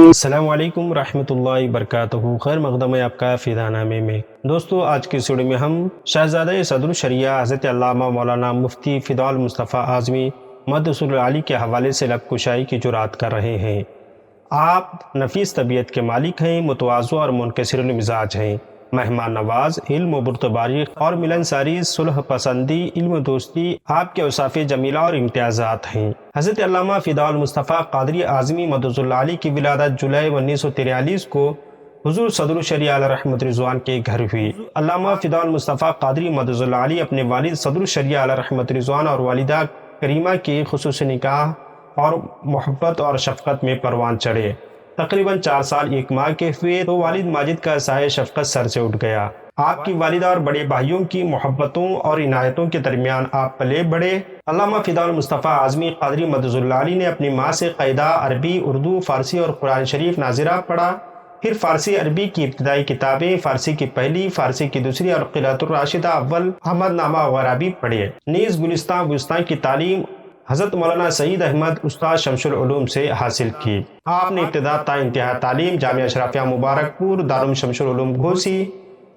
السلام علیکم ورحمۃ اللہ وبرکاتہ۔ خیر مقدم ہے آپ کا فدا نامے میں۔ دوستو آج کی ویڈیو میں ہم شہزادہ صدر الشریعہ حضرت علامہ مولانا مفتی فداء المصطفیٰ اعظمی مدثر العالی کے حوالے سے لب کشائی کی جرات کر رہے ہیں۔ آپ نفیس طبیعت کے مالک ہیں، متواضع اور منکسر المزاج ہیں، مہمان نواز، علم و برتباری اور ملنساری، صلح پسندی، علم و دوستی آپ کے اوصاف جمیلہ اور امتیازات ہیں۔ حضرت علامہ فداء المصطفیٰ قادری اعظمی مدثر العالی کی ولادت جولائی 1943 کو حضور صدر الشریعہ علیہ رحمت رضوان کے گھر ہوئی۔ علامہ فداء المصطفیٰ قادری مدثر العالی اپنے والد صدر الشریعہ علیہ رحمت رضوان اور والدہ کریمہ کی خصوصی نکاح اور محبت اور شفقت میں پروان چڑھے۔ تقریباً 4 سال 1 ماہ کے ہوئے تو والد ماجد کا سایہ شفقت سر سے اٹھ گیا۔ آپ کی والدہ اور بڑے بھائیوں کی محبتوں اور عنایتوں کے درمیان آپ پلے بڑھے۔ علامہ فداء المصطفیٰ اعظمی قادری مدثر العالی نے اپنی ماں سے قاعدہ عربی، اردو، فارسی اور قرآن شریف ناظرہ پڑھا۔ پھر فارسی عربی کی ابتدائی کتابیں، فارسی کی پہلی، فارسی کی دوسری اور قراءۃ الراشدہ اول، احمد نامہ وغیرہ بھی پڑھے۔ نیز گلستان وسطی کی تعلیم حضرت مولانا سعید احمد استاد شمس العلوم سے حاصل کی۔ آپ نے ابتدا تا انتہا تعلیم جامعہ اشرافیہ مبارک پور، دارالعلوم شمس العلوم گھوسی،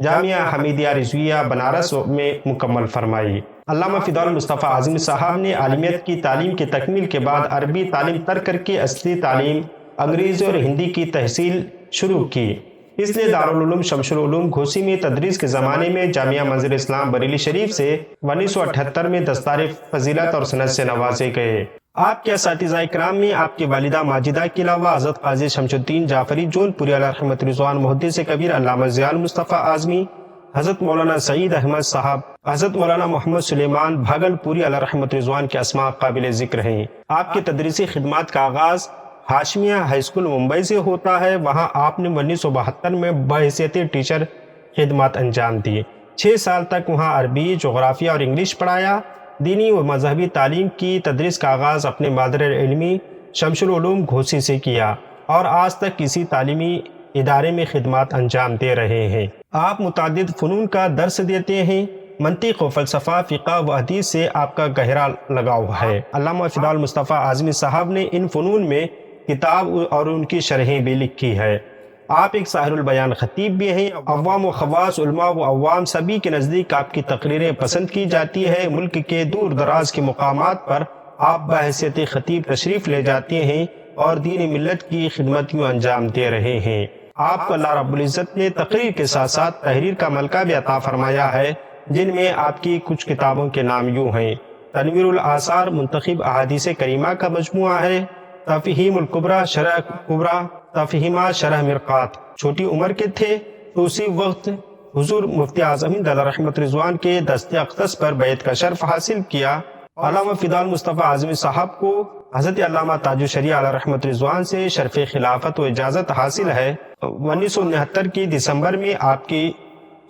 جامعہ حمیدیہ رضویہ بنارس میں مکمل فرمائی۔ علامہ فداء المصطفیٰ اعظمی صاحب نے عالمیت کی تعلیم کی تکمیل کے بعد عربی تعلیم ترک کر کے اصلی تعلیم انگریزی اور ہندی کی تحصیل شروع کی۔ اس نے دارالعلوم شمس العلوم گھوسی میں تدریس کے زمانے میں جامعہ منظر اسلام بریلی شریف سے 1978 میں دستار فضیلت اور سند سے نوازے گئے۔ آپ کے اساتذہ کرام میں آپ کی والدہ ماجدہ کے علاوہ حضرت قاضی شمس الدین جعفری جون پوری علیہ رحمت رضوان، محدث کبیر علامہ ضیاء المصطفیٰ اعظمی، حضرت مولانا سعید احمد صاحب، حضرت مولانا محمد سلیمان بھاگل پوری علیہ رحمت رضوان کے اسماء قابل ذکر ہیں۔ آپ کے تدریسی خدمات کا آغاز ہاشمیہ ہائی اسکول ممبئی سے ہوتا ہے۔ وہاں آپ نے 1972 میں بحیثیت ٹیچر خدمات انجام دی۔ 6 سال تک وہاں عربی، جغرافیہ اور انگلش پڑھایا۔ دینی و مذہبی تعلیم کی تدریس کا آغاز اپنے مادر علمی شمس العلوم گھوسی سے کیا اور آج تک کسی تعلیمی ادارے میں خدمات انجام دے رہے ہیں۔ آپ متعدد فنون کا درس دیتے ہیں۔ منطق و فلسفہ، فقہ و حدیث سے آپ کا گہرا لگاؤ ہے۔ علامہ فداء المصطفیٰ اعظمی صاحب نے ان فنون میں کتاب اور ان کی شرحیں بھی لکھی ہے۔ آپ ایک ساحر البیان خطیب بھی ہیں۔ عوام و خواص، علماء و عوام سبھی کے نزدیک آپ کی تقریریں پسند کی جاتی ہے۔ ملک کے دور دراز کے مقامات پر آپ بحیثیت خطیب تشریف لے جاتے ہیں اور دین ملت کی خدمت یوں انجام دے رہے ہیں۔ آپ کو اللہ رب العزت نے تقریر کے ساتھ ساتھ تحریر کا ملکہ بھی عطا فرمایا ہے، جن میں آپ کی کچھ کتابوں کے نام یوں ہیں: تنویر الآثار منتخب احادیث کریمہ کا مجموعہ ہے، تفہیم الکبریٰ شرح کبریٰ، تفہیمات شرح مرقات۔ چھوٹی عمر کے تھے تو اسی وقت حضور مفتی اعظم ہند علیہ رحمت رضوان کے دست اقدس پر بیعت کا شرف حاصل کیا۔ علامہ فداء المصطفیٰ اعظمی صاحب کو حضرت علامہ تاج الشریعہ علیہ رحمت رضوان سے شرف خلافت و اجازت حاصل ہے۔ 1969 کی دسمبر میں آپ کی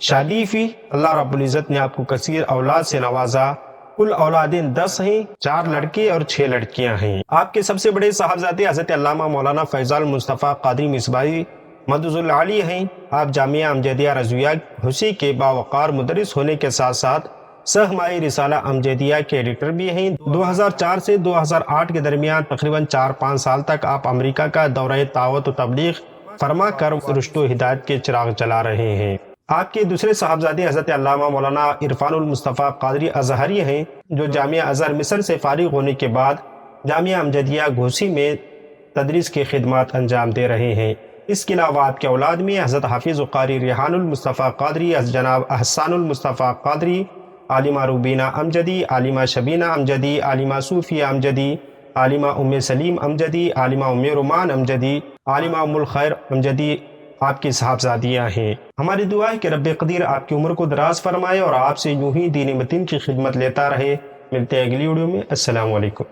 شادی ہوئی۔ اللہ رب العزت نے آپ کو کثیر اولاد سے نوازا۔ کل اولادیں 10 ہیں، 4 لڑکے اور 6 لڑکیاں ہیں۔ آپ کے سب سے بڑے صاحبزادے حضرت علامہ مولانا فیضان المصطفیٰ قادری مصباحی مدثر العالی ہیں۔ آپ جامعہ امجدیہ رضویہ گھوسی کے باوقار مدرس ہونے کے ساتھ ساتھ سہ ماہی رسالہ امجدیہ کے ایڈیٹر بھی ہیں۔ 2004 سے 2008 کے درمیان تقریباً 4-5 سال تک آپ امریکہ کا دورہ دعوت و تبلیغ فرما کر رشد و ہدایت کے چراغ جلا رہے ہیں۔ آپ کے دوسرے صاحبزادے حضرت علامہ مولانا عرفان المصطفیٰ قادری ازہری ہیں، جو جامعہ ازہر مصر سے فارغ ہونے کے بعد جامعہ امجدیہ گھوسی میں تدریس کی خدمات انجام دے رہے ہیں۔ اس کے علاوہ آپ کے اولاد میں حضرت حافظ و قاری ریحان المصطفیٰ قادری، جناب احسان المصطفیٰ قادری، عالمہ روبینہ امجدی، عالمہ شبینہ امجدی، عالمہ صوفیہ امجدی، عالمہ ام سلیم امجدی، عالمہ ام رومان امجدی، عالمہ ام الخیر امجدی آپ کی صاحبزادیاں ہیں۔ ہماری دعا ہے کہ رب قدیر آپ کی عمر کو دراز فرمائے اور آپ سے یوں ہی دین متین کی خدمت لیتا رہے۔ ملتے ہیں اگلی ویڈیو میں۔ السلام علیکم۔